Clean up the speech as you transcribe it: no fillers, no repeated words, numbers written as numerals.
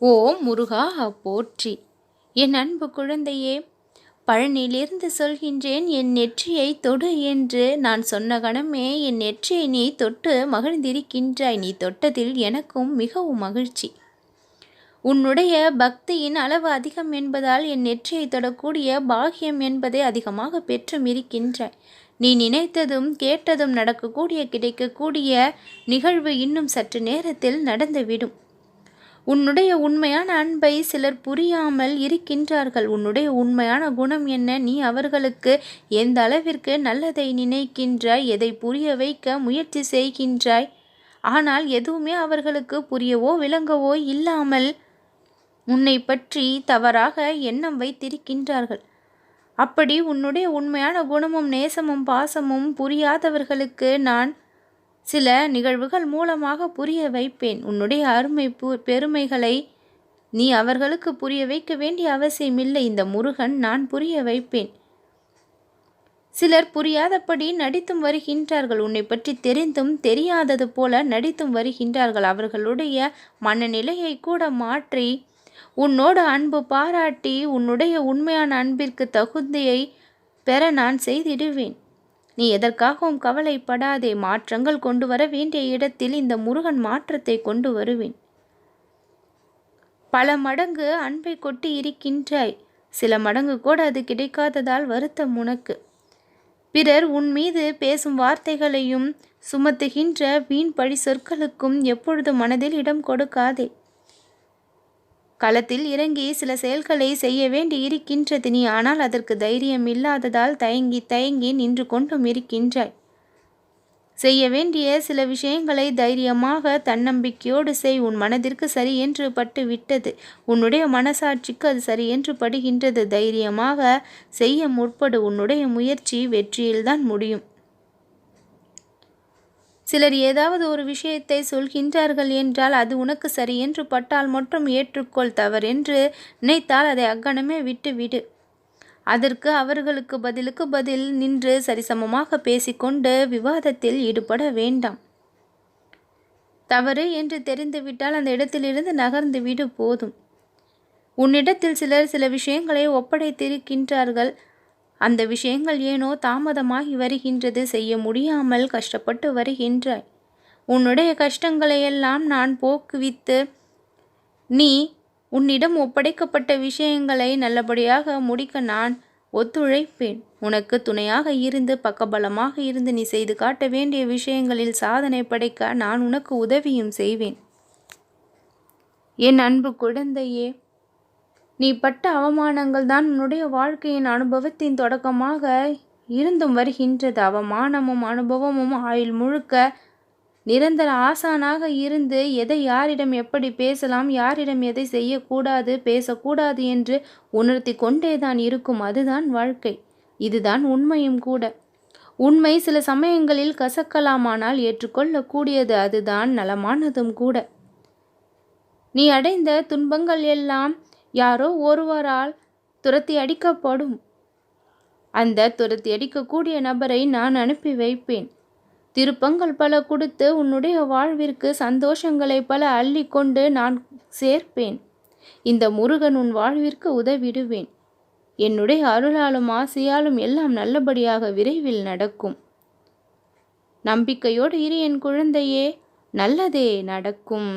ஓம் முருகா போற்றி. என் அன்பு குழந்தையே, பழனியிலிருந்து சொல்கின்றேன், என் நெற்றியை தொடு என்று நான் சொன்ன கணமே என் நெற்றியை நீ தொட்டு மகிழ்ந்திருக்கின்றாய். நீ தொட்டதில் எனக்கும் மிகவும் மகிழ்ச்சி. உன்னுடைய பக்தியின் அளவு அதிகம் என்பதால் என் நெற்றியை தொடக்கூடிய பாக்கியம் என்பதை அதிகமாக பெற்றும் இருக்கின்றாய். நீ நினைத்ததும் கேட்டதும் நடக்கக்கூடிய கிடைக்கக்கூடிய நிகழ்வு இன்னும் சற்று நேரத்தில் நடந்துவிடும். உன்னுடைய உண்மையான அன்பை சிலர் புரியாமல் இருக்கின்றார்கள். உன்னுடைய உண்மையான குணம் என்ன? நீ அவர்களுக்கு எந்த அளவிற்கு நல்லதை நினைக்கின்றாய், எதை புரிய வைக்க முயற்சி செய்கின்றாய். ஆனால் எதுவுமே அவர்களுக்கு புரியவோ விளங்கவோ இல்லாமல் உன்னை பற்றி தவறாக எண்ணம் வைத்திருக்கின்றார்கள். அப்படி உன்னுடைய உண்மையான குணமும் நேசமும் பாசமும் புரியாதவர்களுக்கு நான் சில நிகழ்வுகள் மூலமாக புரிய வைப்பேன். உன்னுடைய அருமை பெருமைகளை நீ அவர்களுக்கு புரிய வைக்க வேண்டிய அவசியமில்லை. இந்த முருகன் நான் புரிய வைப்பேன். சிலர் புரியாதபடி நடித்தும் வருகின்றார்கள். உன்னை பற்றி தெரிந்தும் தெரியாதது போல நடித்தும் வருகின்றார்கள். அவர்களுடைய மனநிலையை கூட மாற்றி உன்னோடு அன்பு பாராட்டி உன்னுடைய உண்மையான அன்பிற்கு தகுதியை பெற நான் செய்திடுவேன். நீ எதற்காகவும் கவலைப்படாதே. மாற்றங்கள் கொண்டு வர வேண்டிய இடத்தில் இந்த முருகன் மாற்றத்தை கொண்டு வருவேன். பல மடங்கு அன்பை கொட்டி இருக்கின்றாய். சில மடங்கு கூட அது கிடைக்காததால் வருத்தம் உனக்கு. பிறர் உன் மீது பேசும் வார்த்தைகளையும் சுமத்துகின்ற வீண் பழி சொற்களுக்கும் எப்பொழுதும் மனதில் இடம் கொடுக்காதே. களத்தில் இறங்கி சில செயல்களை செய்ய வேண்டி இருக்கின்றது நீ. ஆனால் அதற்கு தைரியம் இல்லாததால் தயங்கி தயங்கி நின்று கொண்டும் இருக்கின்றாய். செய்ய வேண்டிய சில விஷயங்களை தைரியமாக தன்னம்பிக்கையோடு செய். உன் மனதிற்கு சரி என்று பட்டு விட்டது. உன்னுடைய மனசாட்சிக்கு அது சரி என்று படுகின்றது. தைரியமாக செய்ய முற்படு. உன்னுடைய முயற்சி வெற்றியில்தான் முடியும். சிலர் ஏதாவது ஒரு விஷயத்தை சொல்கின்றார்கள் என்றால் அது உனக்கு சரி என்று பட்டால் மட்டும் ஏற்றுக்கொள். தவறென்று நினைத்தால் அதை அக்கணமே விட்டுவிடு. அதற்கு அவர்களுக்கு பதிலுக்கு பதில் நின்று சரிசமமாக பேசிக்கொண்டு விவாதத்தில் ஈடுபட வேண்டாம். தவறு என்று தெரிந்துவிட்டால் அந்த இடத்திலிருந்து நகர்ந்து விடு போதும். உன்னிடத்தில் சிலர் சில விஷயங்களை ஒப்படைத்திருக்கின்றார்கள். அந்த விஷயங்கள் ஏனோ தாமதமாகி வருகின்றது. செய்ய முடியாமல் கஷ்டப்பட்டு வருகின்றாய். உன்னுடைய கஷ்டங்களையெல்லாம் நான் போக்குவித்து நீ உன்னிடம் ஒப்படைக்கப்பட்ட விஷயங்களை நல்லபடியாக முடிக்க நான் ஒத்துழைப்பேன். உனக்கு துணையாக இருந்து பக்கபலமாக இருந்து நீ செய்து காட்ட வேண்டிய விஷயங்களில் சாதனை படைக்க நான் உனக்கு உதவியும் செய்வேன். என் அன்பு குழந்தையே, நீ பட்ட அவமானங்கள் தான் உன்னுடைய வாழ்க்கையின் அனுபவத்தின் தொடக்கமாக இருந்தும் வருகின்றது. அவமானமும் அனுபவமும் ஆயுள் முழுக்க நிரந்தர ஆசானாக இருந்து எதை யாரிடம் எப்படி பேசலாம், யாரிடம் எதை செய்யக்கூடாது பேசக்கூடாது என்று உணர்த்தி கொண்டேதான் இருக்கும். அதுதான் வாழ்க்கை. இதுதான் உண்மையும் கூட. உண்மை சில சமயங்களில் கசக்கலாமானால் ஏற்றுக்கொள்ளக்கூடியது. அதுதான் நலமானதும் கூட. நீ அடைந்த துன்பங்கள் எல்லாம் யாரோ ஒருவரால் துரத்தி அடிக்கப்படும். அந்த துரத்தி அடிக்கக்கூடிய நபரை நான் அனுப்பி வைப்பேன். திருப்பங்கள் பல கொடுத்து உன்னுடைய வாழ்விற்கு சந்தோஷங்களை பல அள்ளி கொண்டு நான் சேர்ப்பேன். இந்த முருகன் உன் வாழ்விற்கு உதவிடுவேன். என்னுடைய அருளாலும் ஆசையாலும் எல்லாம் நல்லபடியாக விரைவில் நடக்கும். நம்பிக்கையோடு இரு என் குழந்தையே, நல்லதே நடக்கும்.